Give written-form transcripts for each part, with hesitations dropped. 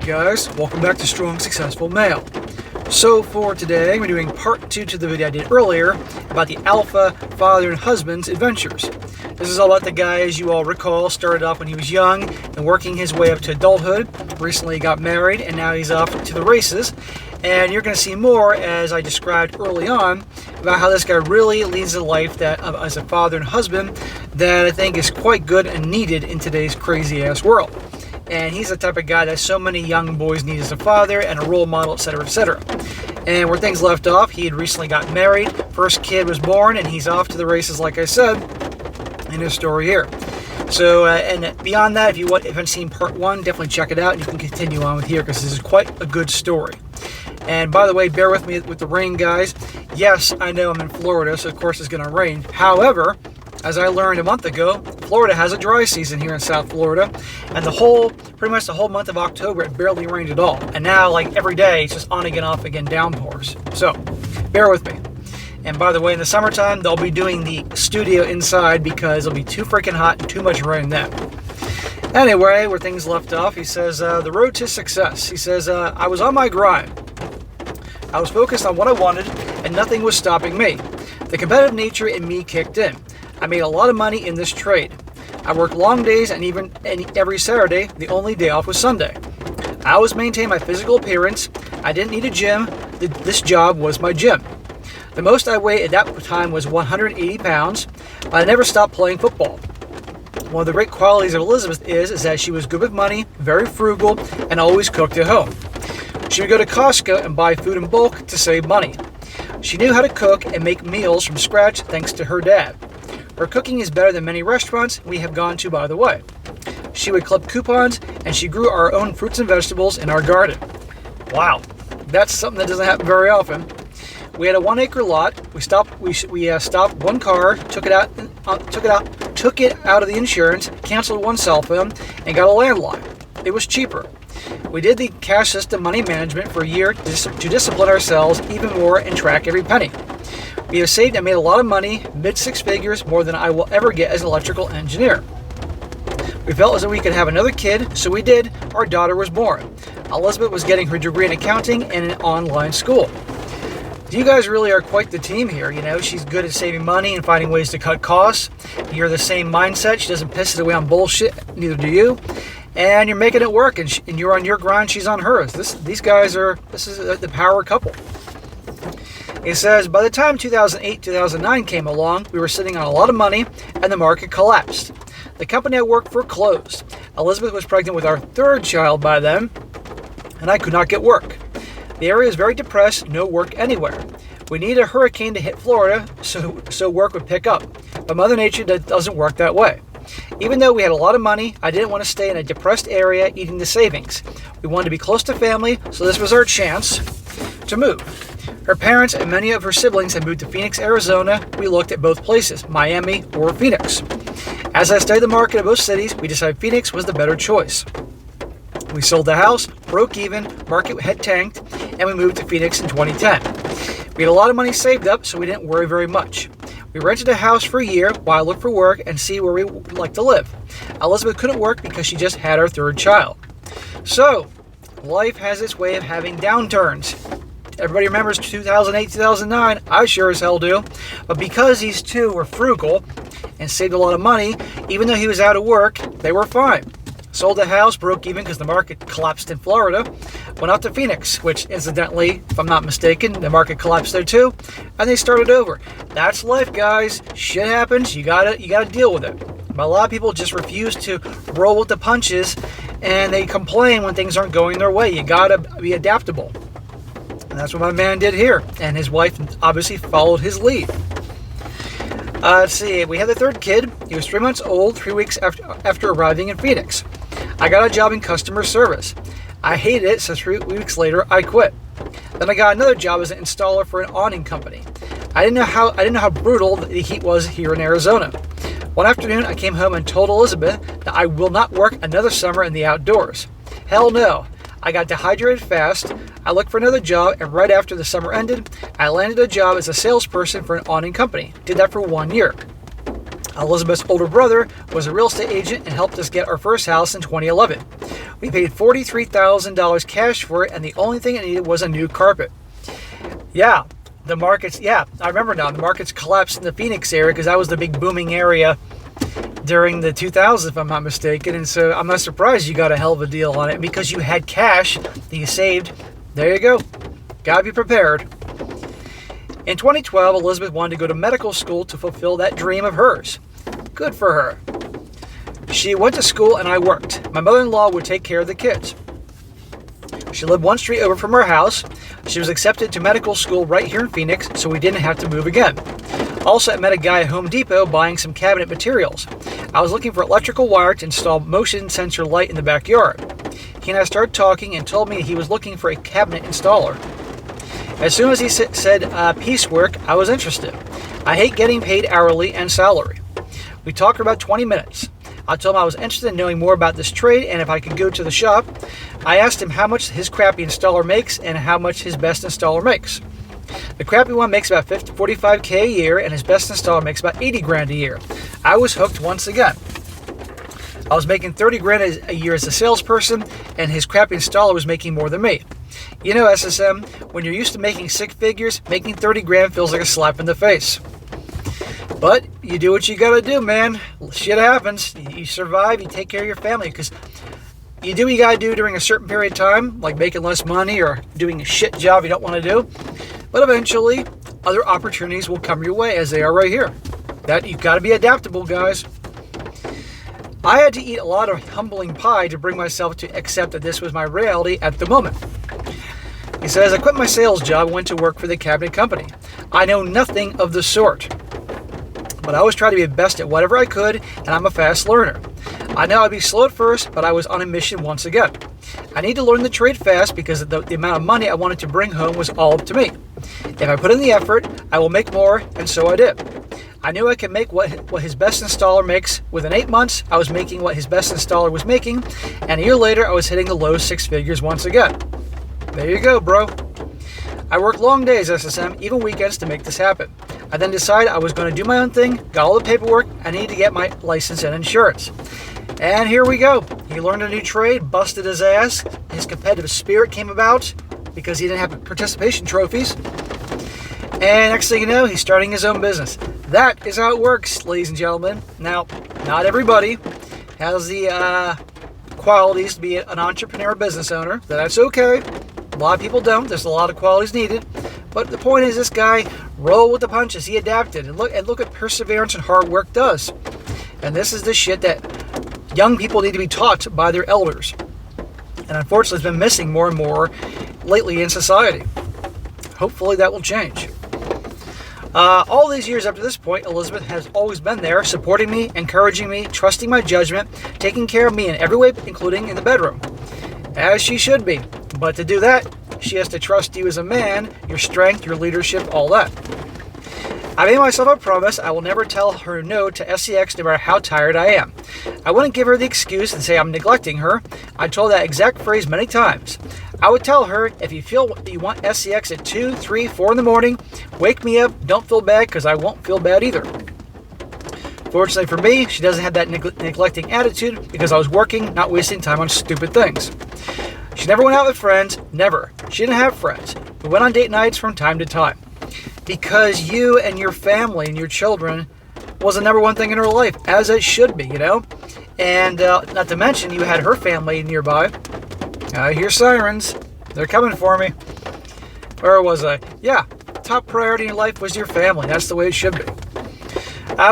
guys, welcome back to Strong Successful Male. So for today, we're doing part 2 to the video I did earlier about the alpha father and husband's adventures. This is all about the guy, as you all recall, started off when he was young and working his way up to adulthood. Recently he got married and now he's off to the races. And you're going to see more, as I described early on, about how this guy really leads a life that, as a father and husband, that I think is quite good and needed in today's crazy-ass world. And he's the type of guy that so many young boys need as a father and a role model, etc., etc. And where things left off, he had recently got married, first kid was born, and he's off to the races, like I said, in his story here. So, and beyond that, if you haven't seen part 1, definitely check it out, and you can continue on with here, because this is quite a good story. And by the way, bear with me with the rain, guys. Yes, I know I'm in Florida, so of course it's going to rain. However, as I learned a month ago, Florida has a dry season here in South Florida, and pretty much the whole month of October, it barely rained at all. And now, like every day, it's just on again, off again downpours. So, bear with me. And by the way, in the summertime, they'll be doing the studio inside because it'll be too freaking hot and too much rain then. Anyway, where things left off, he says, the road to success. He says, I was on my grind. I was focused on what I wanted, and nothing was stopping me. The competitive nature in me kicked in. I made a lot of money in this trade. I worked long days and every Saturday, the only day off was Sunday. I always maintained my physical appearance. I didn't need a gym. This job was my gym. The most I weighed at that time was 180 pounds, but I never stopped playing football. One of the great qualities of Elizabeth is that she was good with money, very frugal, and always cooked at home. She would go to Costco and buy food in bulk to save money. She knew how to cook and make meals from scratch thanks to her dad. Her cooking is better than many restaurants we have gone to, by the way. She would clip coupons, and she grew our own fruits and vegetables in our garden. Wow, that's something that doesn't happen very often. We had a 1-acre lot. We stopped one car, took it out of the insurance, canceled one cell phone, and got a landline. It was cheaper. We did the cash system money management for a year to discipline ourselves even more and track every penny. We have saved and made a lot of money, mid-6 figures, more than I will ever get as an electrical engineer. We felt as though we could have another kid, so we did. Our daughter was born. Elizabeth was getting her degree in accounting and an online school. You guys really are quite the team here, you know. She's good at saving money and finding ways to cut costs. You're the same mindset. She doesn't piss it away on bullshit, neither do you. And you're making it work, and you're on your grind, she's on hers. This is the power couple. He says, by the time 2008-2009 came along, we were sitting on a lot of money, and the market collapsed. The company I worked for closed. Elizabeth was pregnant with our 3rd child by then, and I could not get work. The area is very depressed, no work anywhere. We needed a hurricane to hit Florida, so work would pick up. But Mother Nature doesn't work that way. Even though we had a lot of money, I didn't want to stay in a depressed area eating the savings. We wanted to be close to family, so this was our chance to move. Her parents and many of her siblings had moved to Phoenix, Arizona. We looked at both places, Miami or Phoenix. As I studied the market of both cities, we decided Phoenix was the better choice. We sold the house, broke even, market had tanked, and we moved to Phoenix in 2010. We had a lot of money saved up, so we didn't worry very much. We rented a house for a year while I looked for work and see where we would like to live. Elizabeth couldn't work because she just had our 3rd child. So, life has its way of having downturns. Everybody remembers 2008, 2009. I sure as hell do. But because these two were frugal and saved a lot of money, even though he was out of work, they were fine. Sold the house, broke even because the market collapsed in Florida. Went out to Phoenix, which incidentally, if I'm not mistaken, the market collapsed there too. And they started over. That's life, guys. Shit happens. You gotta deal with it. But a lot of people just refuse to roll with the punches, and they complain when things aren't going their way. You gotta be adaptable. And that's what my man did here. And his wife obviously followed his lead. Let's see. We had the 3rd kid. He was 3 months old, 3 weeks after arriving in Phoenix. I got a job in customer service. I hated it, so 3 weeks later, I quit. Then I got another job as an installer for an awning company. I didn't know how brutal the heat was here in Arizona. One afternoon, I came home and told Elizabeth that I will not work another summer in the outdoors. Hell no. I got dehydrated fast. I looked for another job, and right after the summer ended, I landed a job as a salesperson for an awning company. Did that for 1 year. Elizabeth's older brother was a real estate agent and helped us get our first house in 2011. We paid $43,000 cash for it, and the only thing it needed was a new carpet. Yeah, I remember now. The markets collapsed in the Phoenix area because that was the big booming area during the 2000s, if I'm not mistaken. And so I'm not surprised you got a hell of a deal on it because you had cash that you saved. There you go. Gotta be prepared. In 2012, Elizabeth wanted to go to medical school to fulfill that dream of hers. Good for her. She went to school and I worked. My mother-in-law would take care of the kids. She lived one street over from our house. She was accepted to medical school right here in Phoenix, so we didn't have to move again. Also, I met a guy at Home Depot buying some cabinet materials. I was looking for electrical wire to install motion sensor light in the backyard. He and I started talking and told me he was looking for a cabinet installer. As soon as he said piecework, I was interested. I hate getting paid hourly and salary. We talked for about 20 minutes. I told him I was interested in knowing more about this trade and if I could go to the shop. I asked him how much his crappy installer makes and how much his best installer makes. The crappy one makes about $45K a year and his best installer makes about $80,000 a year. I was hooked once again. I was making $30,000 a year as a salesperson and his crappy installer was making more than me. You know, SSM, when you're used to making six figures, making $30,000 feels like a slap in the face. But you do what you gotta do, man. Shit happens. You survive, you take care of your family, because you do what you gotta do during a certain period of time, like making less money or doing a shit job you don't want to do. But eventually, other opportunities will come your way, as they are right here. That you've got to be adaptable, guys. I had to eat a lot of humbling pie to bring myself to accept that this was my reality at the moment. He says, I quit my sales job and went to work for the cabinet company. I know nothing of the sort. But I always try to be the best at whatever I could, and I'm a fast learner. I know I'd be slow at first, but I was on a mission once again. I need to learn the trade fast because the amount of money I wanted to bring home was all up to me. If I put in the effort, I will make more, and so I did. I knew I could make what his best installer makes. Within 8 months, I was making what his best installer was making, and a year later, I was hitting the low six figures once again. There you go, bro. I worked long days, SSM, even weekends to make this happen. I then decided I was going to do my own thing, got all the paperwork, I needed to get my license and insurance. And here we go. He learned a new trade, busted his ass, his competitive spirit came about because he didn't have participation trophies. And next thing you know, he's starting his own business. That is how it works, ladies and gentlemen. Now, not everybody has the qualities to be an entrepreneur business owner. That's okay. A lot of people don't. There's a lot of qualities needed. But the point is, this guy rolled with the punches. He adapted. And look what perseverance and hard work does. And this is the shit that young people need to be taught by their elders. And unfortunately, it's been missing more and more lately in society. Hopefully that will change. All these years up to this point, Elizabeth has always been there, supporting me, encouraging me, trusting my judgment, taking care of me in every way, including in the bedroom. As she should be. But to do that, she has to trust you as a man, your strength, your leadership, all that. I made myself a promise I will never tell her no to SEX no matter how tired I am. I wouldn't give her the excuse and say I'm neglecting her. I told that exact phrase many times. I would tell her, if you feel that you want SEX at 2, 3, 4 in the morning, wake me up, don't feel bad, because I won't feel bad either. Fortunately for me, she doesn't have that neglecting attitude because I was working, not wasting time on stupid things. She never went out with friends, never. She didn't have friends. We went on date nights from time to time. Because you and your family and your children was the number one thing in her life, as it should be, you know? And not to mention, you had her family nearby. I hear sirens. They're coming for me. Where was I? Yeah, top priority in life was your family. That's the way it should be.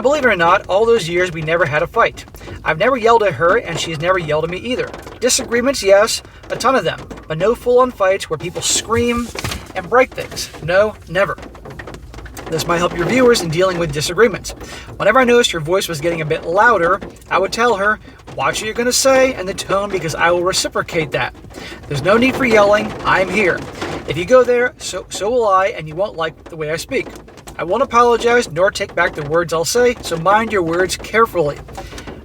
Believe it or not, all those years we never had a fight. I've never yelled at her, and she's never yelled at me either. Disagreements, yes, a ton of them, but no full-on fights where people scream and break things. No, never. This might help your viewers in dealing with disagreements. Whenever I noticed her voice was getting a bit louder, I would tell her, watch what you're going to say and the tone, because I will reciprocate that. There's no need for yelling. I'm here. If you go there, so will I, and you won't like the way I speak. I won't apologize nor take back the words I'll say, so mind your words carefully.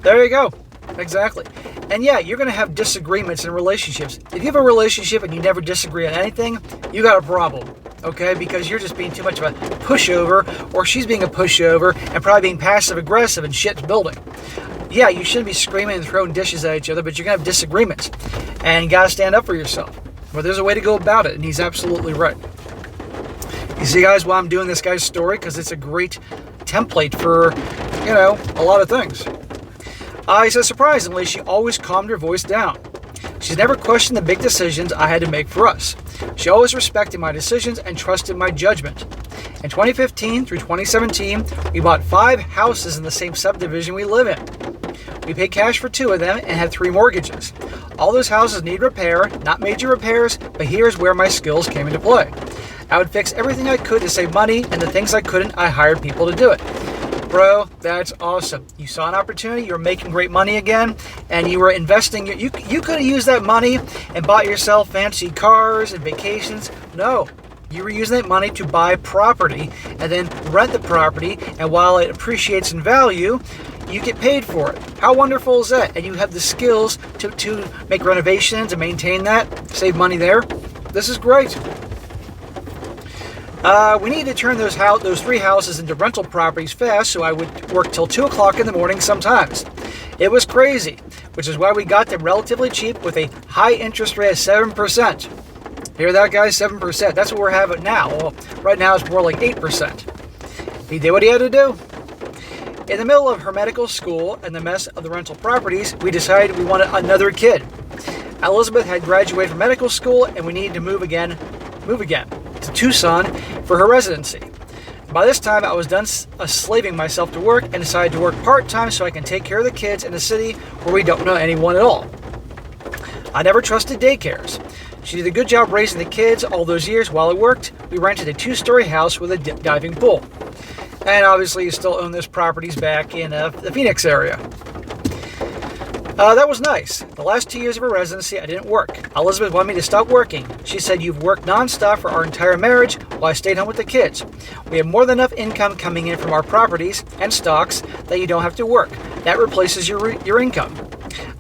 There you go. Exactly. And yeah, you're going to have disagreements in relationships. If you have a relationship and you never disagree on anything, you got a problem. okay? Because you're just being too much of a pushover, or she's being a pushover and probably being passive aggressive and shit's building. Yeah, you shouldn't be screaming and throwing dishes at each other, but you're gonna have disagreements, and you gotta stand up for yourself. But there's a way to go about it, and he's absolutely right. You see, guys, why I'm doing this guy's story? Because it's a great template for, you know, a lot of things. He says, surprisingly, she always calmed her voice down. She's never questioned the big decisions I had to make for us. She always respected my decisions and trusted my judgment. In 2015 through 2017, we bought 5 houses in the same subdivision we live in. We paid cash for 2 of them and had 3 mortgages. All those houses need repair, not major repairs, but here's where my skills came into play. I would fix everything I could to save money, and the things I couldn't, I hired people to do it. Bro, that's awesome. You saw an opportunity, you were making great money again, and you were investing. You could have used that money and bought yourself fancy cars and vacations. No, you were using that money to buy property and then rent the property, and while it appreciates in value, you get paid for it. How wonderful is that? And you have the skills to make renovations and maintain that, save money there. This is great. We need to turn those 3 houses into rental properties fast, so I would work till 2 o'clock in the morning sometimes. It was crazy, which is why we got them relatively cheap with a high interest rate of 7%. Hear that, guys? 7%. That's what we're having now. Well, right now it's more like 8%. He did what he had to do. In the middle of her medical school and the mess of the rental properties, we decided we wanted another kid. Elizabeth had graduated from medical school, and we needed to move again to Tucson for her residency. By this time, I was done slaving myself to work and decided to work part-time so I can take care of the kids in a city where we don't know anyone at all. I never trusted daycares. She did a good job raising the kids all those years while I worked. We rented a 2-story house with a diving pool. And obviously, you still own those properties back in the Phoenix area. That was nice. The last 2 years of her residency, I didn't work. Elizabeth wanted me to stop working. She said, you've worked nonstop for our entire marriage while I stayed home with the kids. We have more than enough income coming in from our properties and stocks that you don't have to work. That replaces your income.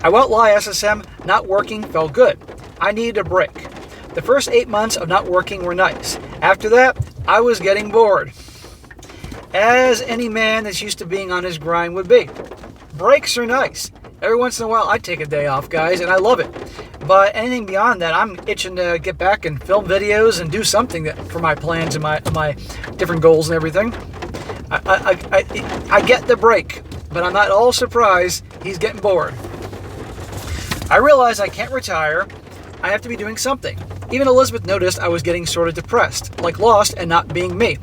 I won't lie, SSM, not working felt good. I needed a break. The first 8 months of not working were nice. After that, I was getting bored. As any man that's used to being on his grind would be. Breaks are nice. Every once in a while, I take a day off, guys, and I love it. But anything beyond that, I'm itching to get back and film videos and do something for my plans and my different goals and everything. I get the break, but I'm not at all surprised he's getting bored. I realize I can't retire. I have to be doing something. Even Elizabeth noticed I was getting sort of depressed, like lost and not being me.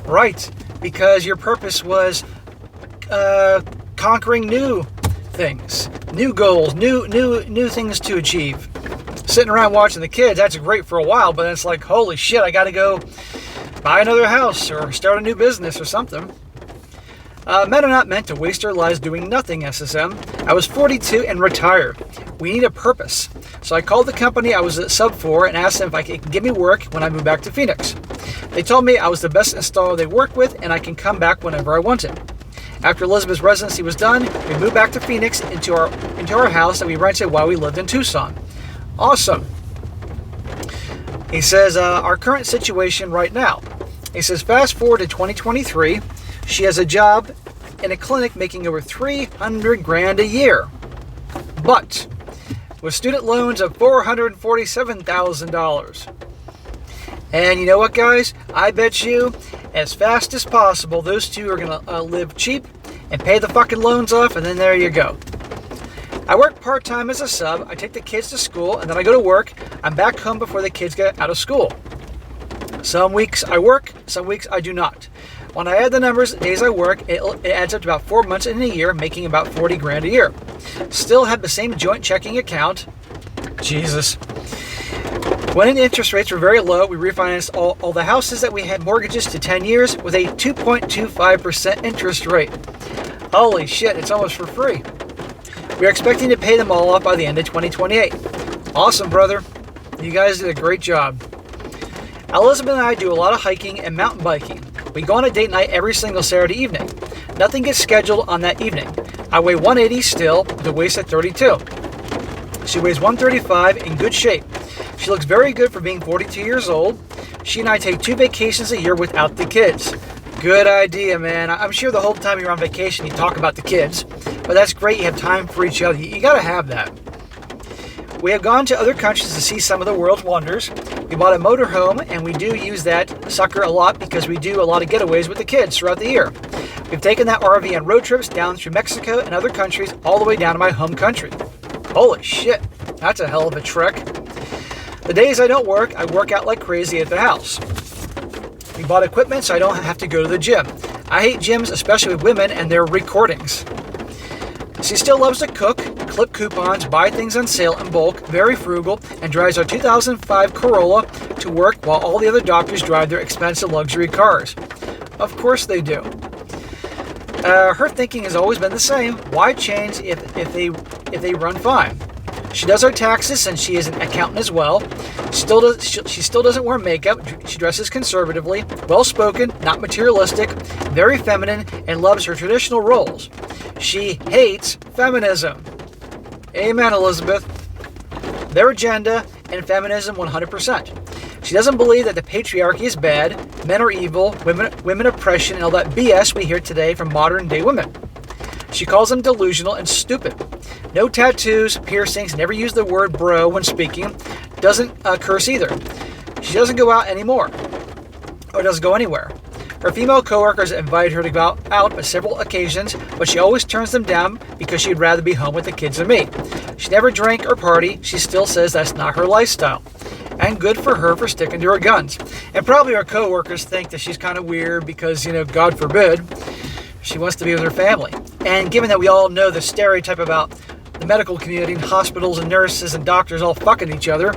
Right, because your purpose was conquering new things, new goals, new things to achieve. Sitting around watching the kids, that's great for a while, but it's like, holy shit, I gotta go buy another house or start a new business or something. Men are not meant to waste their lives doing nothing, SSM. I was 42 and retired. We need a purpose. So I called the company I was a sub for and asked them if I could give me work when I moved back to Phoenix. They told me I was the best installer they worked with and I can come back whenever I wanted. After Elizabeth's residency was done, we moved back to Phoenix into our house that we rented while we lived in Tucson. Awesome. He says, our current situation right now. He says, fast forward to 2023, she has a job in a clinic making over $300,000 a year. But with student loans of $447,000. And you know what, guys? I bet you, as fast as possible, those two are going to live cheap and pay the fucking loans off, and then there you go. I work part-time as a sub. I take the kids to school, and then I go to work. I'm back home before the kids get out of school. Some weeks I work, some weeks I do not. When I add the numbers, the days I work, it adds up to about 4 months in a year, making about $40,000 a year. Still have the same joint checking account. Jesus. When interest rates were very low, we refinanced all the houses that we had mortgages to 10 years with a 2.25% interest rate. Holy shit, it's almost for free. We are expecting to pay them all off by the end of 2028. Awesome, brother. You guys did a great job. Elizabeth and I do a lot of hiking and mountain biking. We go on a date night every single Saturday evening. Nothing gets scheduled on that evening. I weigh 180 still, with a waist at 32. She weighs 135, in good shape. She looks very good for being 42 years old. She and I take 2 vacations a year without the kids. Good idea, man. I'm sure the whole time you're on vacation you talk about the kids, but that's great. You have time for each other. You gotta have that. We have gone to other countries to see some of the world's wonders. We bought a motorhome, and we do use that sucker a lot because we do a lot of getaways with the kids throughout the year. We've taken that RV on road trips down through Mexico and other countries all the way down to my home country. Holy shit, that's a hell of a trek. The days I don't work, I work out like crazy at the house. We bought equipment so I don't have to go to the gym. I hate gyms, especially with women and their recordings. She still loves to cook, clip coupons, buy things on sale in bulk, very frugal, and drives our 2005 Corolla to work while all the other doctors drive their expensive luxury cars. Of course they do. Her thinking has always been the same. Why change if they run fine? She does our taxes, and she is an accountant as well. She still doesn't wear makeup. She dresses conservatively, well-spoken, not materialistic, very feminine, and loves her traditional roles. She hates feminism. Amen, Elizabeth. Their agenda and feminism 100%. She doesn't believe that the patriarchy is bad, men are evil, women oppression, and all that BS we hear today from modern-day women. She calls them delusional and stupid. No tattoos, piercings, never use the word bro when speaking. Doesn't curse either. She doesn't go out anymore, or doesn't go anywhere. Her female coworkers invited her to go out on several occasions, but she always turns them down because she'd rather be home with the kids than me. She never drank or party. She still says that's not her lifestyle. And good for her for sticking to her guns. And probably her coworkers think that she's kind of weird because, God forbid, she wants to be with her family. And given that we all know the stereotype about the medical community and hospitals and nurses and doctors all fucking each other,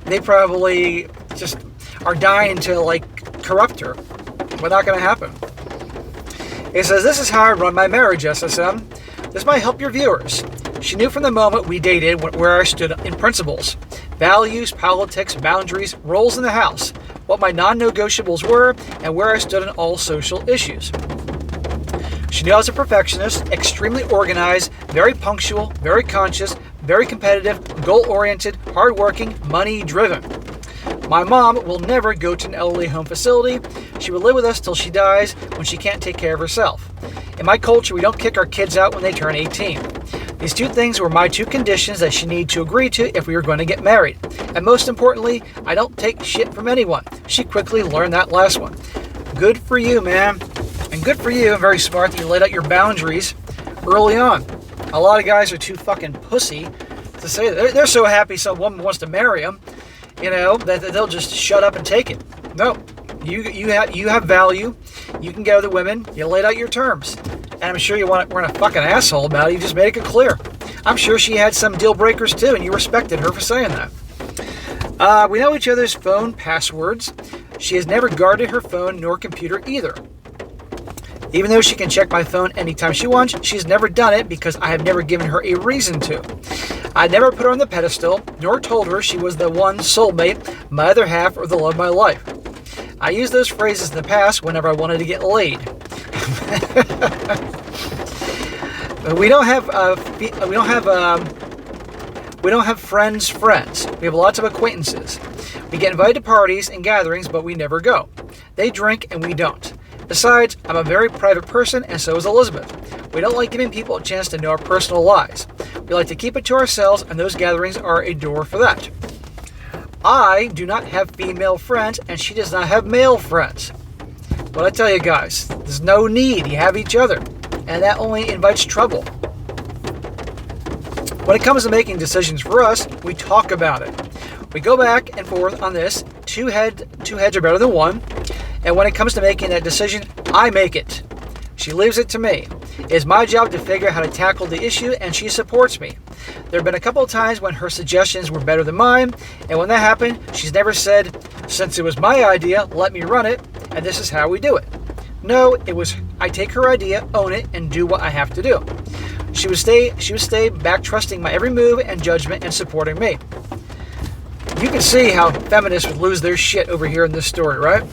they probably just are dying to corrupt her. But not going to happen. It says, this is how I run my marriage, SSM. This might help your viewers. She knew from the moment we dated where I stood in principles, values, politics, boundaries, roles in the house, what my non-negotiables were, and where I stood on all social issues. She knew I was a perfectionist, extremely organized, very punctual, very conscious, very competitive, goal-oriented, hardworking, money-driven. My mom will never go to an elderly home facility. She will live with us till she dies when she can't take care of herself. In my culture, we don't kick our kids out when they turn 18. These 2 things were my 2 conditions that she needed to agree to if we were going to get married. And most importantly, I don't take shit from anyone. She quickly learned that last one. Good for you, man. And good for you, and very smart that you laid out your boundaries early on. A lot of guys are too fucking pussy to say that. They're so happy some woman wants to marry them, that they'll just shut up and take it. No, you have value. You can go to the women. You laid out your terms. And I'm sure you weren't a fucking asshole about it. You just made it clear. I'm sure she had some deal breakers too, and you respected her for saying that. We know each other's phone passwords. She has never guarded her phone nor computer either. Even though she can check my phone anytime she wants, she's never done it because I have never given her a reason to. I never put her on the pedestal, nor told her she was the one soulmate, my other half, or the love of my life. I used those phrases in the past whenever I wanted to get laid. We don't have friends. We have lots of acquaintances. We get invited to parties and gatherings, but we never go. They drink and we don't. Besides, I'm a very private person, and so is Elizabeth. We don't like giving people a chance to know our personal lives. We like to keep it to ourselves, and those gatherings are a door for that. I do not have female friends, and she does not have male friends. But I tell you guys, there's no need. You have each other, and that only invites trouble. When it comes to making decisions for us, we talk about it. We go back and forth on this. Two heads are better than one. And when it comes to making that decision, I make it. She leaves it to me. It is my job to figure out how to tackle the issue, and she supports me. There have been a couple of times when her suggestions were better than mine, and when that happened, she's never said, since it was my idea, let me run it, and this is how we do it. No, it was, I take her idea, own it, and do what I have to do. She would stay back trusting my every move and judgment and supporting me. You can see how feminists would lose their shit over here in this story, right?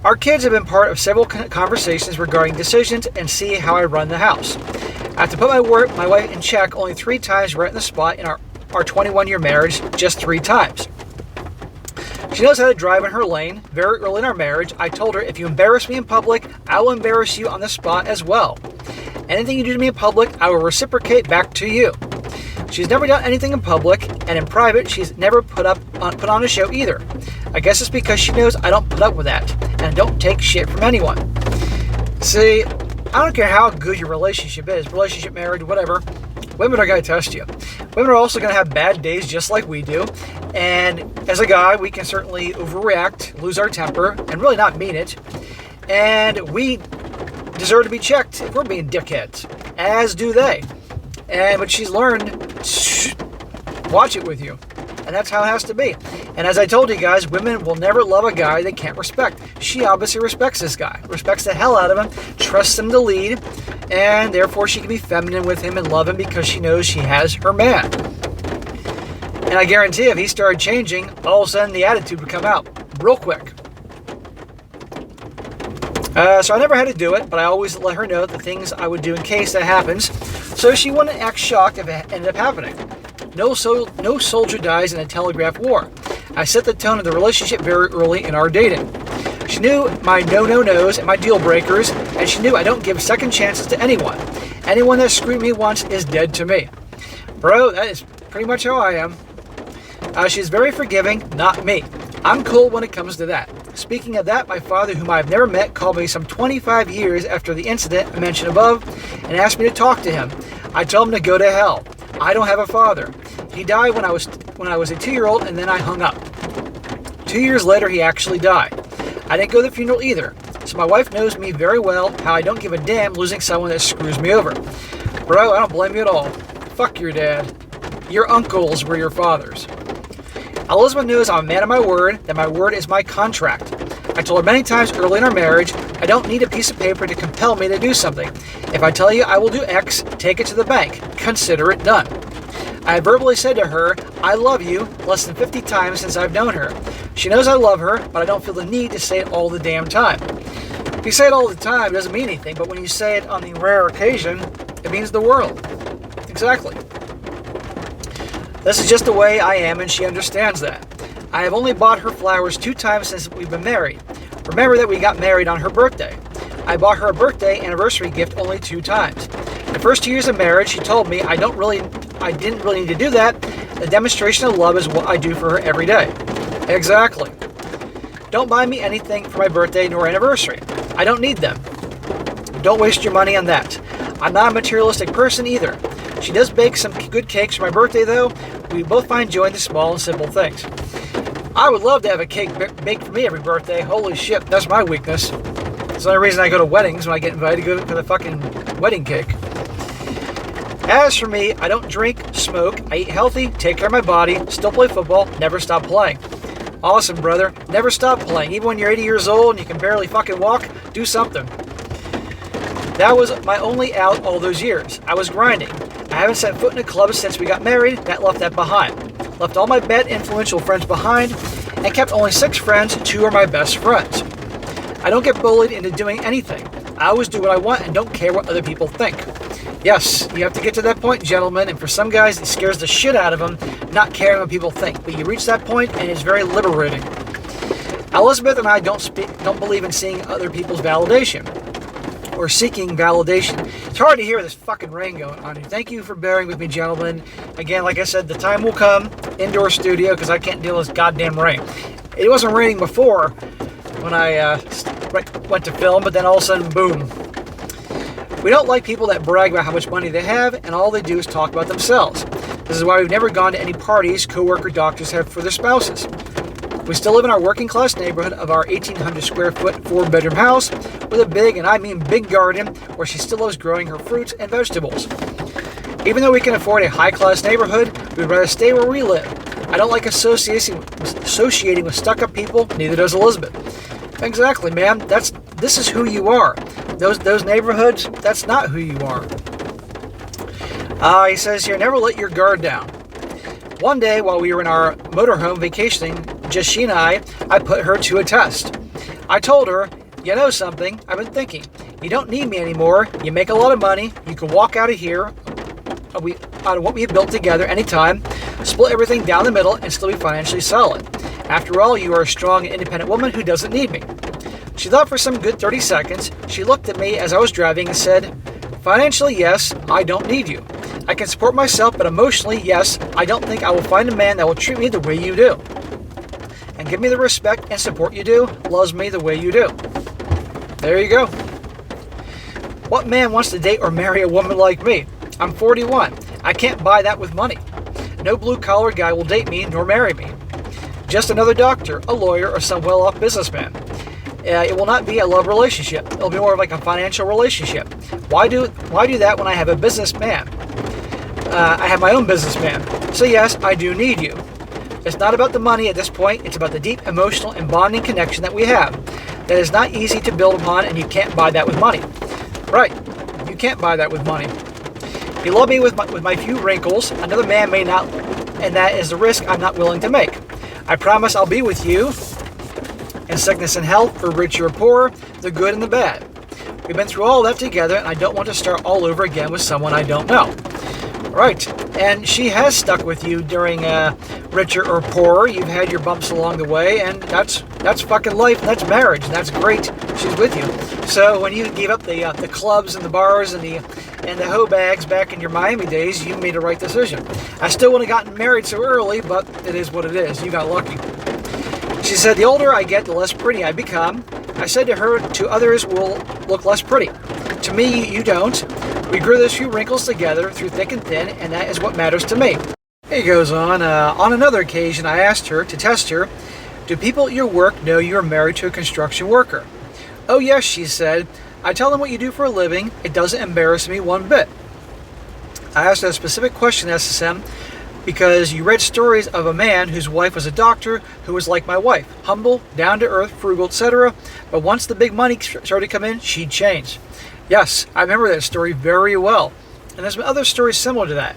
Our kids have been part of several conversations regarding decisions and see how I run the house. I have to put my wife in check only 3 times right in the spot in our 21-year marriage, just 3 times. She knows how to drive in her lane. Very early in our marriage, I told her, if you embarrass me in public, I will embarrass you on the spot as well. Anything you do to me in public, I will reciprocate back to you. She's never done anything in public, and in private, she's never put on a show either. I guess it's because she knows I don't put up with that, and I don't take shit from anyone. See, I don't care how good your relationship is, marriage, whatever, women are going to test you. Women are also going to have bad days just like we do, and as a guy, we can certainly overreact, lose our temper, and really not mean it, and we deserve to be checked if we're being dickheads, as do they. But she's learned, watch it with you. And that's how it has to be. And as I told you guys, women will never love a guy they can't respect. She obviously respects this guy, respects the hell out of him, trusts him to lead, and therefore she can be feminine with him and love him because she knows she has her man. And I guarantee if he started changing, all of a sudden the attitude would come out real quick. So I never had to do it, but I always let her know the things I would do in case that happens, so she wouldn't act shocked if it ended up happening. No soldier dies in a telegraph war. I set the tone of the relationship very early in our dating. She knew my no-no-nos and my deal breakers, and she knew I don't give second chances to anyone. Anyone that screwed me once is dead to me. Bro, that is pretty much how I am. She's very forgiving, not me. I'm cool when it comes to that. Speaking of that, my father, whom I've never met, called me some 25 years after the incident I mentioned above and asked me to talk to him. I told him to go to hell. I don't have a father. He died when I was a 2-year-old, and then I hung up. 2 years later, he actually died. I didn't go to the funeral either, so my wife knows me very well, how I don't give a damn losing someone that screws me over. Bro, I don't blame you at all. Fuck your dad. Your uncles were your fathers. Elizabeth knows I'm a man of my word, that my word is my contract. I told her many times early in our marriage, I don't need a piece of paper to compel me to do something. If I tell you I will do X, take it to the bank. Consider it done. I have verbally said to her, I love you, less than 50 times since I've known her. She knows I love her, but I don't feel the need to say it all the damn time. If you say it all the time, it doesn't mean anything, but when you say it on the rare occasion, it means the world. Exactly. This is just the way I am, and she understands that. I have only bought her flowers 2 times since we've been married. Remember that we got married on her birthday. I bought her a birthday anniversary gift only 2 times. The first 2 years of marriage, she told me I didn't really need to do that. The demonstration of love is what I do for her every day. Exactly. Don't buy me anything for my birthday nor anniversary. I don't need them. Don't waste your money on that. I'm not a materialistic person either. She does bake some good cakes for my birthday, though. We both find joy in the small and simple things. I would love to have a cake baked for me every birthday. Holy shit, that's my weakness. It's the only reason I go to weddings when I get invited to go for the fucking wedding cake. As for me, I don't drink, smoke, I eat healthy, take care of my body, still play football, never stop playing. Awesome, brother. Never stop playing. Even when you're 80 years old and you can barely fucking walk, do something. That was my only out all those years. I was grinding. I haven't set foot in a club since we got married. That left that behind. Left all my bad influential friends behind and kept only 6 friends. 2 are my best friends. I don't get bullied into doing anything. I always do what I want and don't care what other people think. Yes, you have to get to that point, gentlemen, and for some guys it scares the shit out of them not caring what people think, but you reach that point and it's very liberating. Elizabeth and I don't believe in seeing other people's validation or seeking validation. It's hard to hear this fucking rain going on here. Thank you for bearing with me, gentlemen. Again, like I said, the time will come, indoor studio, because I can't deal with this goddamn rain. It wasn't raining before when I went to film, but then all of a sudden, boom. We don't like people that brag about how much money they have, and all they do is talk about themselves. This is why we've never gone to any parties co-worker doctors have for their spouses. We still live in our working class neighborhood of our 1,800 square foot 4-bedroom house with a big, and I mean big, garden where she still loves growing her fruits and vegetables. Even though we can afford a high class neighborhood, we'd rather stay where we live. I don't like associating with stuck-up people, neither does Elizabeth. Exactly, man. This is who you are. Those neighborhoods, that's not who you are. He says here, never let your guard down. One day while we were in our motorhome vacationing, just she and I put her to a test. I told her, you know something, I've been thinking. You don't need me anymore. You make a lot of money. You can walk out of here, out of what we have built together anytime, split everything down the middle, and still be financially solid. After all, you are a strong and independent woman who doesn't need me. She thought for some good 30 seconds. She looked at me as I was driving and said, financially, yes, I don't need you. I can support myself, but emotionally, yes, I don't think I will find a man that will treat me the way you do. And give me the respect and support you do, loves me the way you do. There you go. What man wants to date or marry a woman like me? I'm 41. I can't buy that with money. No blue-collar guy will date me nor marry me. Just another doctor, a lawyer, or some well-off businessman. It will not be a love relationship. It'll be more of like a financial relationship. Why do that when I have a businessman? I have my own businessman. So yes, I do need you. It's not about the money at this point. It's about the deep emotional and bonding connection that we have. That is not easy to build upon, and you can't buy that with money. Right. You can't buy that with money. You love me with my few wrinkles. Another man may not, and that is the risk I'm not willing to make. I promise I'll be with you in sickness and health, for rich or poor, the good and the bad. We've been through all that together, and I don't want to start all over again with someone I don't know. Right. And she has stuck with you during richer or poorer. You've had your bumps along the way, and that's fucking life, and that's marriage, and that's great. She's with you. So when you gave up the clubs and the bars and the hoe bags back in your Miami days, you made the right decision. I still wouldn't have gotten married so early, but it is what it is. You got lucky. She said, the older I get, the less pretty I become. I said to her, to others will look less pretty. To me, you don't. We grew those few wrinkles together through thick and thin, and that is what matters to me. He goes on another occasion, I asked her to test her, do people at your work know you are married to a construction worker? Oh yes, she said. I tell them what you do for a living. It doesn't embarrass me one bit. I asked a specific question, SSM, because you read stories of a man whose wife was a doctor who was like my wife, humble, down to earth, frugal, etc. But once the big money started to come in, she'd changed. Yes, I remember that story very well. And there's been other stories similar to that.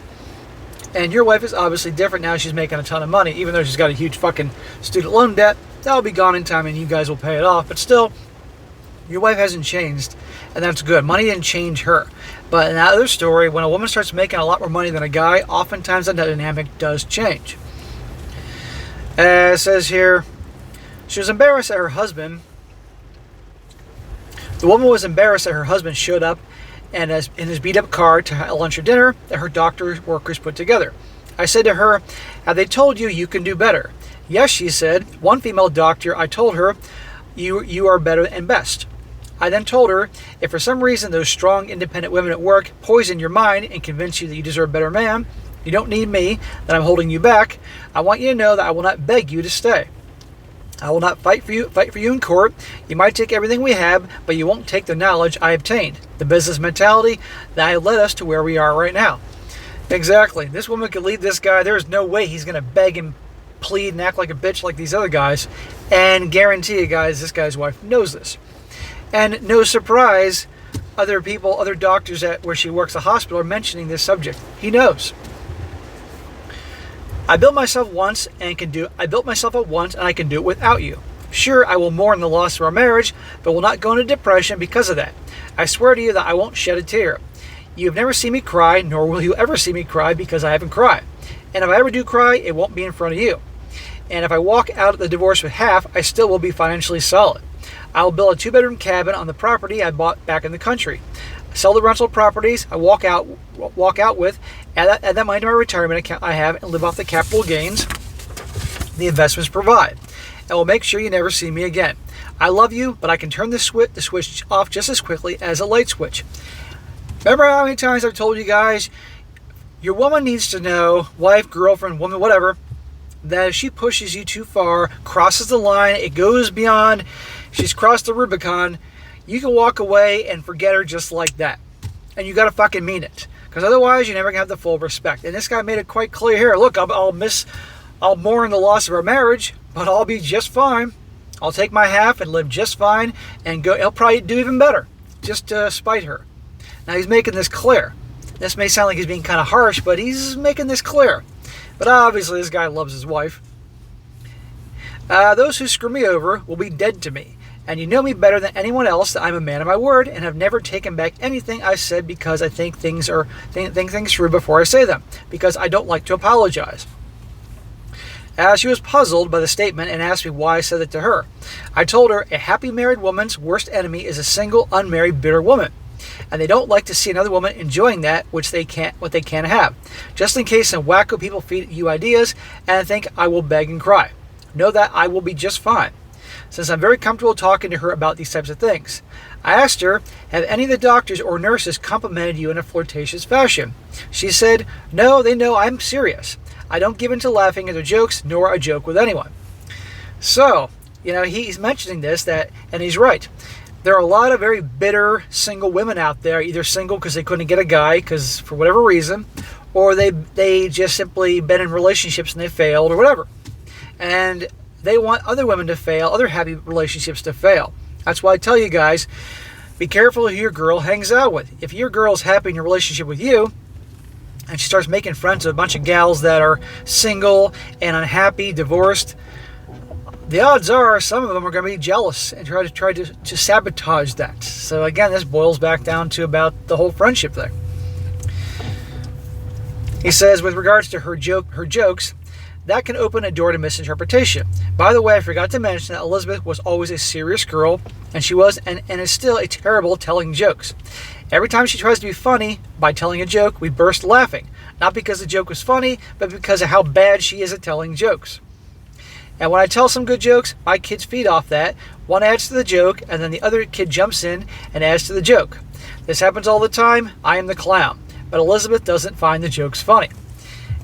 And your wife is obviously different now. She's making a ton of money, even though she's got a huge fucking student loan debt. That'll be gone in time and you guys will pay it off. But still, your wife hasn't changed, and that's good. Money didn't change her. But in that other story, when a woman starts making a lot more money than a guy, oftentimes that dynamic does change. It says here, she was embarrassed that her husband, the woman was embarrassed that her husband showed up and in his beat-up car to lunch or dinner that her doctor workers put together. I said to her, have they told you can do better? Yes, she said. One female doctor, I told her, you are better and best. I then told her, if for some reason those strong, independent women at work poison your mind and convince you that you deserve a better man, you don't need me, that I'm holding you back, I want you to know that I will not beg you to stay. I will not fight for you in court. You might take everything we have, but you won't take the knowledge I obtained, the business mentality that led us to where we are right now. Exactly. This woman could lead this guy. There's no way he's going to beg and plead and act like a bitch like these other guys. And guarantee you guys, this guy's wife knows this. And no surprise, other people, other doctors at where she works, a hospital, are mentioning this subject. He knows. I built myself up once and I can do it without you. Sure, I will mourn the loss of our marriage, but will not go into depression because of that. I swear to you that I won't shed a tear. You have never seen me cry, nor will you ever see me cry because I haven't cried. And if I ever do cry, it won't be in front of you. And if I walk out of the divorce with half, I still will be financially solid. I will build a 2-bedroom cabin on the property I bought back in the country. Sell the rental properties I walk out with, add that money to my retirement account I have, and live off the capital gains the investments provide. And will make sure you never see me again. I love you, but I can turn the switch off just as quickly as a light switch. Remember how many times I've told you guys, your woman needs to know, wife, girlfriend, woman, whatever, that if she pushes you too far, crosses the line, it goes beyond, she's crossed the Rubicon, you can walk away and forget her just like that. And you got to fucking mean it. Because otherwise, you're never going to have the full respect. And this guy made it quite clear here. Look, I'll mourn the loss of our marriage, but I'll be just fine. I'll take my half and live just fine and go. He'll probably do even better just to spite her. Now, he's making this clear. This may sound like he's being kind of harsh, but he's making this clear. But obviously, this guy loves his wife. Those who screw me over will be dead to me. And you know me better than anyone else that I'm a man of my word and have never taken back anything I said because I think things through before I say them, because I don't like to apologize. She was puzzled by the statement and asked me why I said it to her. I told her a happy married woman's worst enemy is a single, unmarried, bitter woman. And they don't like to see another woman enjoying that what they can't have. Just in case some wacko people feed you ideas and think I will beg and cry. Know that I will be just fine, since I'm very comfortable talking to her about these types of things. I asked her, have any of the doctors or nurses complimented you in a flirtatious fashion? She said, no, they know I'm serious. I don't give in to laughing at their jokes, nor a joke with anyone. So, he's mentioning this, and he's right. There are a lot of very bitter single women out there, either single because they couldn't get a guy because for whatever reason, or they just simply been in relationships and they failed or whatever. And they want other women to fail, other happy relationships to fail. That's why I tell you guys, be careful who your girl hangs out with. If your girl's happy in your relationship with you, and she starts making friends with a bunch of gals that are single and unhappy, divorced, the odds are some of them are going to be jealous and try to sabotage that. So again, this boils back down to about the whole friendship thing. He says, with regards to her jokes, that can open a door to misinterpretation. By the way, I forgot to mention that Elizabeth was always a serious girl, and she was and is still a terrible telling jokes. Every time she tries to be funny by telling a joke, we burst laughing. Not because the joke was funny, but because of how bad she is at telling jokes. And when I tell some good jokes, my kids feed off that. One adds to the joke, and then the other kid jumps in and adds to the joke. This happens all the time. I am the clown. But Elizabeth doesn't find the jokes funny.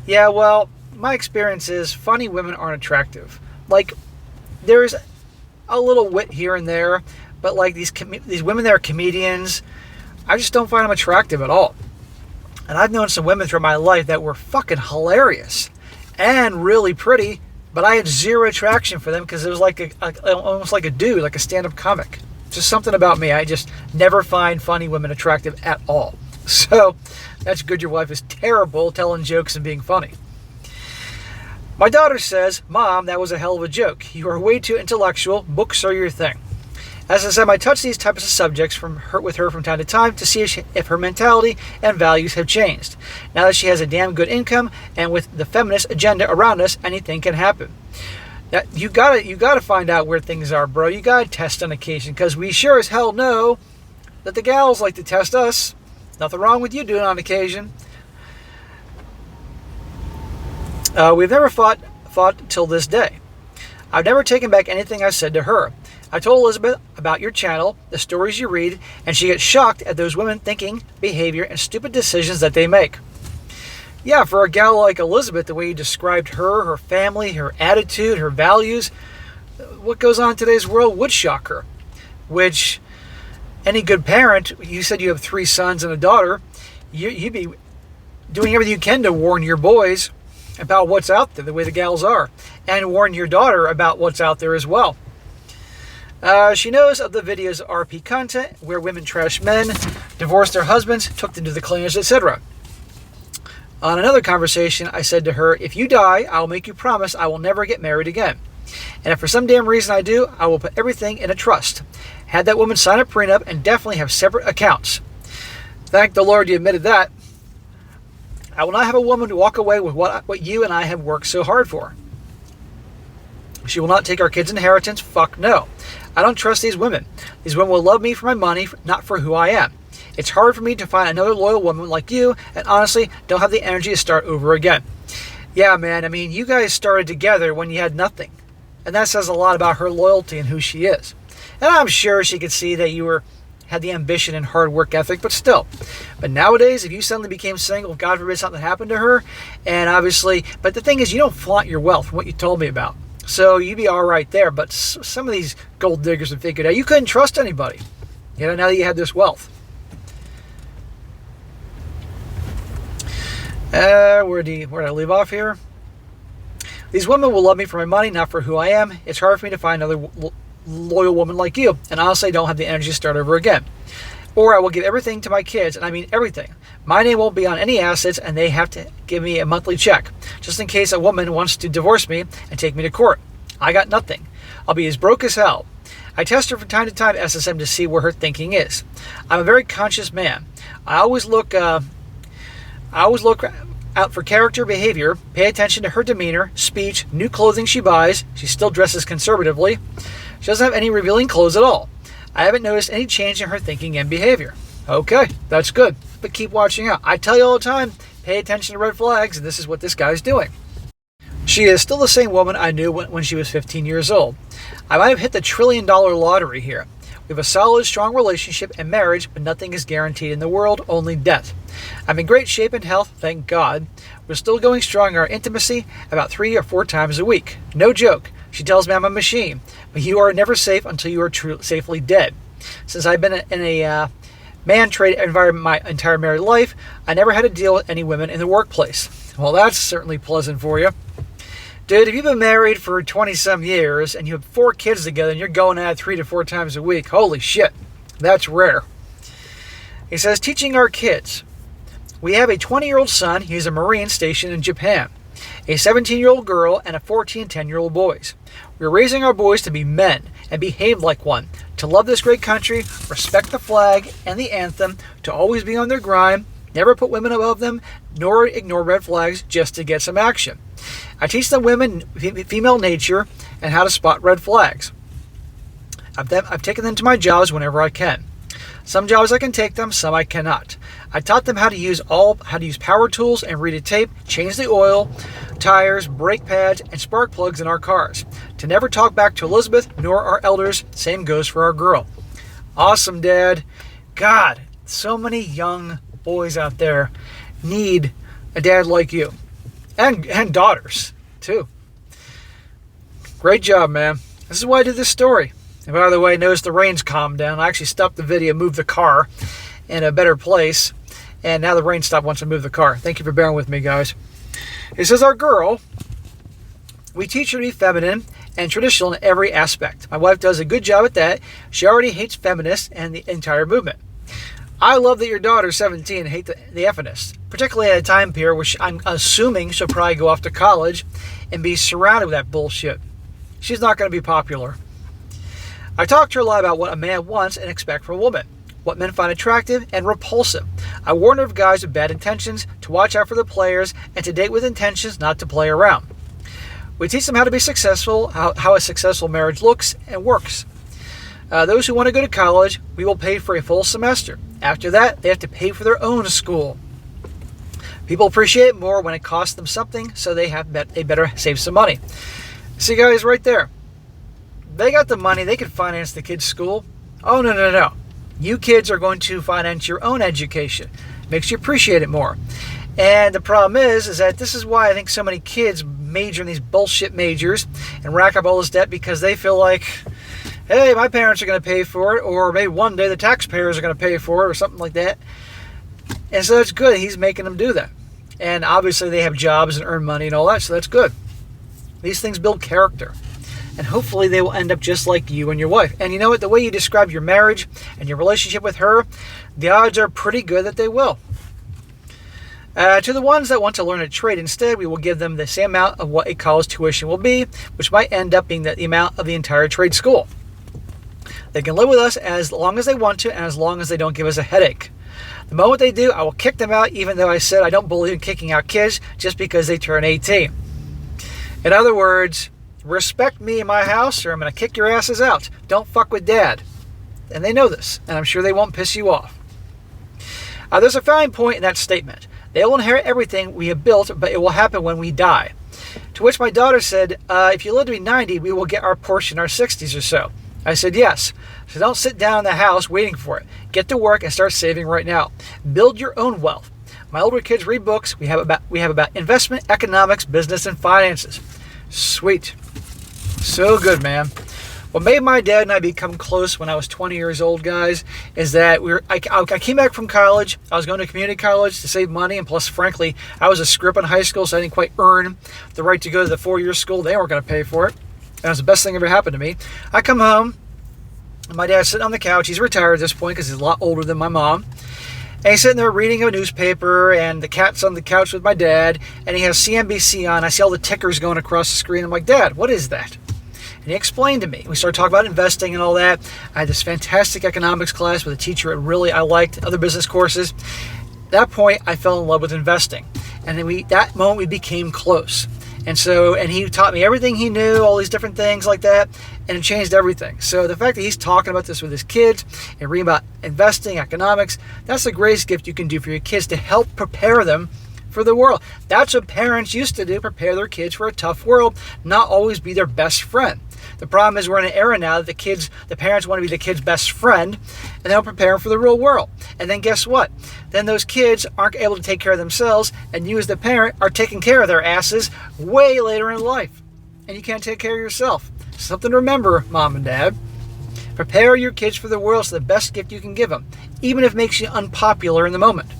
Yeah, well, my experience is funny women aren't attractive. Like, there's a little wit here and there, but like these women that are comedians, I just don't find them attractive at all. And I've known some women through my life that were fucking hilarious and really pretty, but I had zero attraction for them because it was like almost like a dude, like a stand-up comic. Just something about me. I just never find funny women attractive at all. So that's good your wife is terrible telling jokes and being funny. My daughter says, Mom, that was a hell of a joke. You are way too intellectual. Books are your thing. As I said, I touch these types of subjects with her from time to time to see if her mentality and values have changed. Now that she has a damn good income, and with the feminist agenda around us, anything can happen. You gotta find out where things are, bro. You gotta test on occasion, because we sure as hell know that the gals like to test us. Nothing wrong with you doing it on occasion. We've never fought till this day. I've never taken back anything I said to her. I told Elizabeth about your channel, the stories you read, and she gets shocked at those women thinking, behavior, and stupid decisions that they make. Yeah, for a gal like Elizabeth, the way you described her, her family, her attitude, her values, what goes on in today's world would shock her. Which, any good parent, you said you have 3 sons and a daughter, you'd be doing everything you can to warn your boys about what's out there, the way the gals are, and warn your daughter about what's out there as well. She knows of the videos of RP content where women trash men, divorced their husbands, took them to the cleaners, etc. On another conversation, I said to her, if you die, I will make you promise I will never get married again. And if for some damn reason I do, I will put everything in a trust. Had that woman sign a prenup and definitely have separate accounts. Thank the Lord you admitted that. I will not have a woman to walk away with what you and I have worked so hard for. She will not take our kids' inheritance. Fuck no. I don't trust these women. These women will love me for my money, not for who I am. It's hard for me to find another loyal woman like you, and honestly, don't have the energy to start over again. Yeah, man, I mean, you guys started together when you had nothing. And that says a lot about her loyalty and who she is. And I'm sure she could see that you had the ambition and hard work ethic, but still. But nowadays, if you suddenly became single, God forbid something happened to her, and obviously, but the thing is, you don't flaunt your wealth, what you told me about. So you'd be all right there. But some of these gold diggers have figured out you couldn't trust anybody. Now that you had this wealth. Where did I leave off here? These women will love me for my money, not for who I am. It's hard for me to find another loyal woman like you. And honestly, I don't have the energy to start over again. Or I will give everything to my kids, and I mean everything. My name won't be on any assets, and they have to give me a monthly check, just in case a woman wants to divorce me and take me to court. I got nothing. I'll be as broke as hell. I test her from time to time, SSM, to see where her thinking is. I'm a very conscious man. I always look out for character behavior, pay attention to her demeanor, speech, new clothing she buys. She still dresses conservatively. She doesn't have any revealing clothes at all. I haven't noticed any change in her thinking and behavior. Okay, that's good, but keep watching out. I tell you all the time, pay attention to red flags, and this is what this guy's doing. She is still the same woman I knew when she was 15 years old. I might have hit the $1 trillion lottery here. We have a solid, strong relationship and marriage, but nothing is guaranteed in the world, only death. I'm in great shape and health, thank God. We're still going strong in our intimacy about 3 or 4 times a week. No joke. She tells me I'm a machine, but you are never safe until you are safely dead. Since I've been in a man trade environment my entire married life, I never had to deal with any women in the workplace. Well, that's certainly pleasant for you. Dude, if you've been married for 20-some years and you have 4 kids together and you're going at it 3 to 4 times a week, holy shit, that's rare. He says, teaching our kids. We have a 20-year-old son. He's a Marine stationed in Japan. A 17-year-old girl and a 14 and 10-year-old boys. We're raising our boys to be men and behave like one, to love this great country, respect the flag and the anthem, to always be on their grind, never put women above them, nor ignore red flags just to get some action. I teach them female nature and how to spot red flags. I've taken them to my jobs whenever I can. Some jobs I can take them, some I cannot. I taught them how to use power tools and read a tape, change the oil, tires, brake pads, and spark plugs in our cars. To never talk back to Elizabeth nor our elders. Same goes for our girl. Awesome, Dad. God, so many young boys out there need a dad like you. And daughters, too. Great job, man. This is why I did this story. And by the way, notice the rain's calmed down. I actually stopped the video, moved the car in a better place. And now the rain stopped once I moved the car. Thank you for bearing with me, guys. It says, our girl, we teach her to be feminine and traditional in every aspect. My wife does a good job at that. She already hates feminists and the entire movement. I love that your daughter's 17 and hate the feminists, particularly at a time period which I'm assuming she'll probably go off to college and be surrounded with that bullshit. She's not going to be popular. I talk to her a lot about what a man wants and expects from a woman, what men find attractive and repulsive. I warn her of guys with bad intentions to watch out for the players and to date with intentions not to play around. We teach them how to be successful, how a successful marriage looks and works. Those who want to go to college, we will pay for a full semester. After that, they have to pay for their own school. People appreciate it more when it costs them something, so they better save some money. See, guys, right there. They got the money. They can finance the kids' school. Oh, no. You kids are going to finance your own education. Makes you appreciate it more. And the problem is that this is why I think so many kids major in these bullshit majors and rack up all this debt, because they feel like, hey, my parents are going to pay for it, or maybe one day the taxpayers are going to pay for it, or something like that. And so that's good. He's making them do that. And obviously they have jobs and earn money and all that, so that's good. These things build character. And hopefully they will end up just like you and your wife. And you know what? The way you describe your marriage and your relationship with her, the odds are pretty good that they will. To the ones that want to learn a trade instead, we will give them the same amount of what a college tuition will be, which might end up being the amount of the entire trade school. They can live with us as long as they want to and as long as they don't give us a headache. The moment they do, I will kick them out, even though I said I don't believe in kicking out kids just because they turn 18. In other words, respect me in my house or I'm going to kick your asses out. Don't fuck with Dad. And they know this, and I'm sure they won't piss you off. There's a fine point in that statement. They will inherit everything we have built, but it will happen when we die. To which my daughter said, if you live to be 90, we will get our portion in our 60s or so. I said, yes. So don't sit down in the house waiting for it. Get to work and start saving right now. Build your own wealth. My older kids read books. We have about investment, economics, business, and finances. Sweet. So good, man. What made my dad and I become close when I was 20 years old, guys, is that I came back from college. I was going to community college to save money, and plus, frankly, I was a script in high school, so I didn't quite earn the right to go to the 4-year school. They weren't going to pay for it. That was the best thing ever happened to me. I come home, and my dad's sitting on the couch. He's retired at this point because he's a lot older than my mom. And he's sitting there reading a newspaper, and the cat's on the couch with my dad, and he has CNBC on. I see all the tickers going across the screen. I'm like, Dad, what is that? And he explained to me. We started talking about investing and all that. I had this fantastic economics class with a teacher I liked, other business courses. At that point, I fell in love with investing. And then that moment we became close. And he taught me everything he knew, all these different things like that, and it changed everything. So the fact that he's talking about this with his kids and reading about investing, economics, that's the greatest gift you can do for your kids to help prepare them for the world. That's what parents used to do, prepare their kids for a tough world, not always be their best friend. The problem is we're in an era now that the parents want to be the kid's best friend, and they'll prepare them for the real world. And then guess what? Then those kids aren't able to take care of themselves, and you as the parent are taking care of their asses way later in life. And you can't take care of yourself. Something to remember, mom and dad. Prepare your kids for the world. It's the best gift you can give them, even if it makes you unpopular in the moment.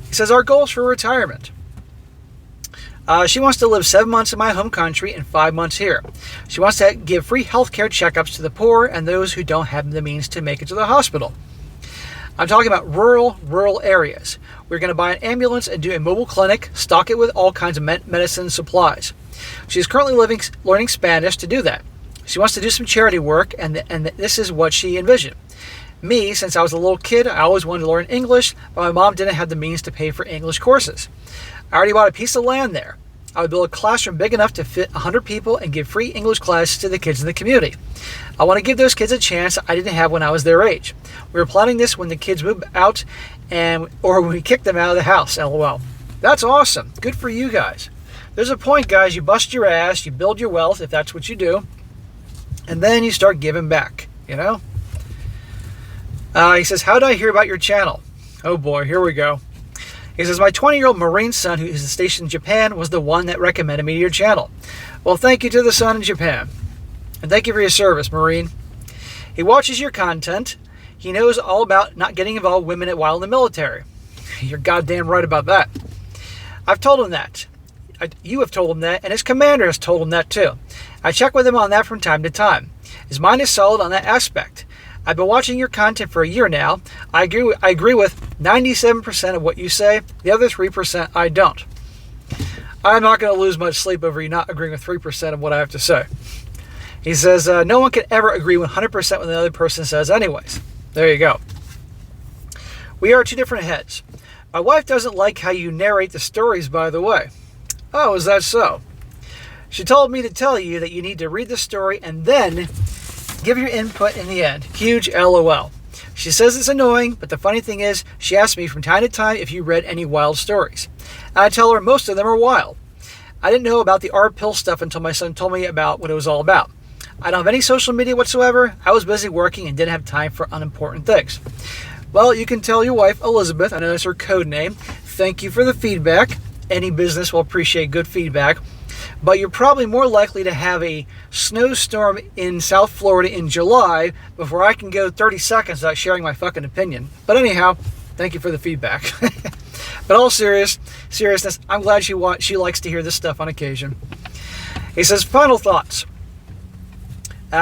He says, our goals for retirement. She wants to live 7 months in my home country and 5 months here. She wants to give free healthcare checkups to the poor and those who don't have the means to make it to the hospital. I'm talking about rural areas. We're going to buy an ambulance and do a mobile clinic, stock it with all kinds of medicine supplies. She's currently learning Spanish to do that. She wants to do some charity work, and this is what she envisioned. Me, since I was a little kid, I always wanted to learn English, but my mom didn't have the means to pay for English courses. I already bought a piece of land there. I would build a classroom big enough to fit 100 people and give free English classes to the kids in the community. I want to give those kids a chance I didn't have when I was their age. We were planning this when the kids moved out or when we kicked them out of the house, LOL. That's awesome. Good for you guys. There's a point, guys. You bust your ass, you build your wealth, if that's what you do, and then you start giving back, you know? He says, how did I hear about your channel? Oh boy, here we go. He says, my 20-year-old Marine son who is stationed in Japan was the one that recommended me to your channel. Well, thank you to the son in Japan. And thank you for your service, Marine. He watches your content. He knows all about not getting involved with women while in the military. You're goddamn right about that. I've told him that. You have told him that, and his commander has told him that too. I check with him on that from time to time. His mind is solid on that aspect. I've been watching your content for a year now. I agree with 97% of what you say. The other 3% I don't. I'm not going to lose much sleep over you not agreeing with 3% of what I have to say. He says, no one can ever agree 100% with another person says anyways. There you go. We are two different heads. My wife doesn't like how you narrate the stories, by the way. Oh, is that so? She told me to tell you that you need to read the story and then give your input in the end. Huge LOL. She says it's annoying, but the funny thing is, she asks me from time to time if you read any wild stories. And I tell her most of them are wild. I didn't know about the R-pill stuff until my son told me about what it was all about. I don't have any social media whatsoever. I was busy working and didn't have time for unimportant things. Well, you can tell your wife, Elizabeth, I know that's her code name, thank you for the feedback. Any business will appreciate good feedback. But you're probably more likely to have a snowstorm in South Florida in July before I can go 30 seconds without sharing my fucking opinion. But anyhow, thank you for the feedback. But all seriousness, I'm glad she likes to hear this stuff on occasion. He says, final thoughts.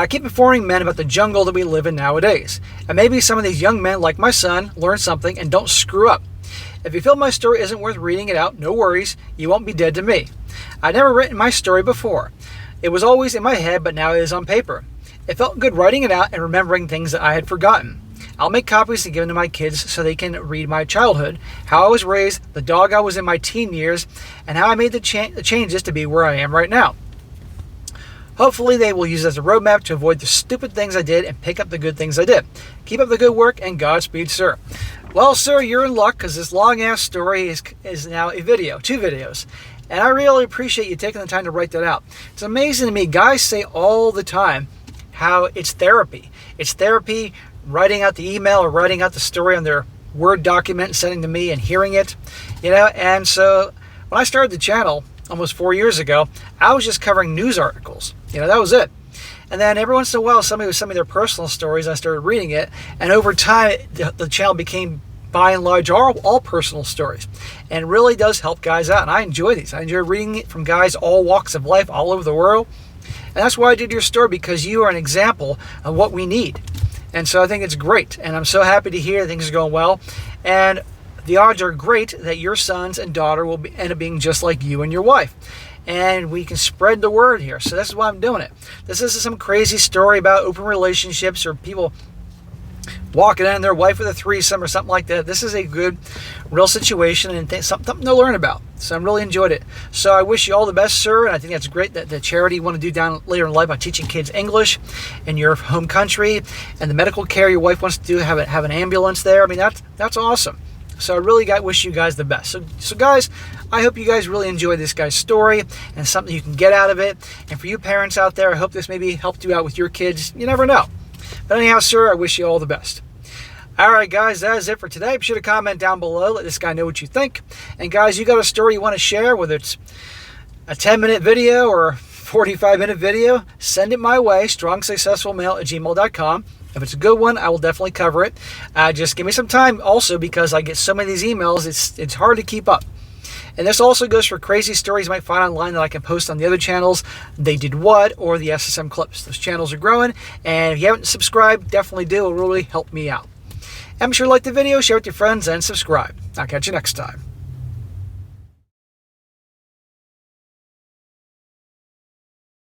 Keep informing men about the jungle that we live in nowadays. And maybe some of these young men, like my son, learn something and don't screw up. If you feel my story isn't worth reading it out, no worries. You won't be dead to me. I'd never written my story before. It was always in my head, but now it is on paper. It felt good writing it out and remembering things that I had forgotten. I'll make copies to give them to my kids so they can read my childhood, how I was raised, the dog I was in my teen years, and how I made the changes to be where I am right now. Hopefully they will use it as a roadmap to avoid the stupid things I did and pick up the good things I did. Keep up the good work and Godspeed, sir. Well, sir, you're in luck because this long-ass story is now a video, 2 videos. And I really appreciate you taking the time to write that out. It's amazing to me. Guys say all the time how it's therapy. It's therapy writing out the email or writing out the story on their Word document and sending to me and hearing it. You know, and so when I started the channel almost 4 years ago, I was just covering news articles. You know, that was it. And then every once in a while, somebody would send me their personal stories. I started reading it. And over time, the channel became, by and large, all personal stories. And it really does help guys out. And I enjoy these. I enjoy reading it from guys all walks of life, all over the world. And that's why I did your story, because you are an example of what we need. And so I think it's great. And I'm so happy to hear things are going well. And the odds are great that your sons and daughter will end up being just like you and your wife. And we can spread the word here. So this is why I'm doing it. This isn't some crazy story about open relationships or people walking in their wife with a threesome or something like that. This is a good, real situation and something to learn about. So I really enjoyed it. So I wish you all the best, sir. And I think that's great that the charity you want to do down later in life by teaching kids English in your home country, and the medical care your wife wants to do, have an ambulance there. I mean, that's awesome. So I really wish you guys the best. So guys, I hope you guys really enjoyed this guy's story and something you can get out of it. And for you parents out there, I hope this maybe helped you out with your kids. You never know. But anyhow, sir, I wish you all the best. All right, guys, that is it for today. Be sure to comment down below. Let this guy know what you think. And guys, you got a story you want to share, whether it's a 10-minute video or 45-minute video, send it my way, strongsuccessfulmale@gmail.com. If it's a good one, I will definitely cover it. Just give me some time also, because I get so many of these emails, it's hard to keep up. And this also goes for crazy stories you might find online that I can post on the other channels, They Did What, or the SSM Clips. Those channels are growing, and if you haven't subscribed, definitely do. It will really help me out. And be sure to like the video, share it with your friends, and subscribe. I'll catch you next time.